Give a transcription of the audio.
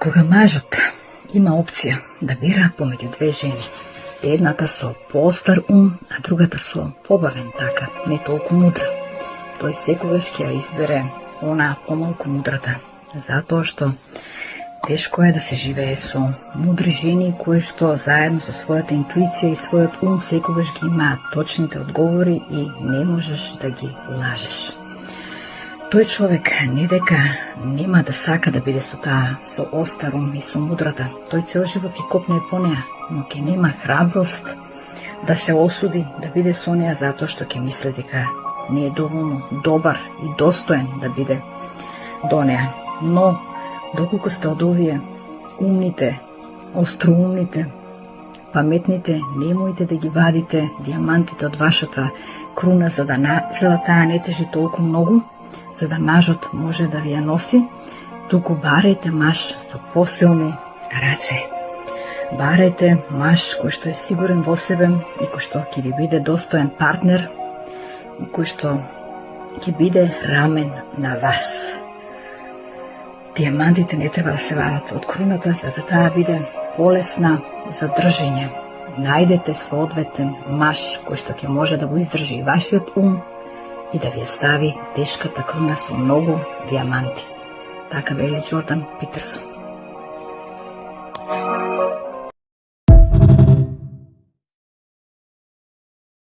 Кога мажот има опција да бира помеѓу две жени, едната со поостар ум, а другата со побавен, така, не толку мудра, тој секогаш ќе ја избере онаа помалку мудрата, затоа што тешко е да се живее со мудри жени кои што заедно со својата интуиција и својот ум секогаш ги имаат точните одговори и не можеш да ги лажеш. Тој човек не дека нема да сака да биде со таа, со остар ум и со мудрата, тој цел живот ќе копне по неа, но ќе нема храброст да се осуди да биде со неа затоа што ќе мисли дека не е доволно добар и достоен да биде до неа. Но доколку сте од овие умните, остроумните, паметните, немојте да ги вадите дијамантите од вашата круна за да таа не тежи толку многу, за да мажот може да ви ја носи, туку барајте маж со посилни раце. Барајте маж кој што е сигурен во себе и кој што ќе ви биде достоен партнер и кој што ќе биде рамен на вас. Дијамантите не треба да се вадат од круната за да таа биде полесна за држење. Најдете соодветен маж кој што ќе може да го издржи вашиот ум и да ви остави тешката круна со многу дијаманти. Така вели Джордан Питерсон.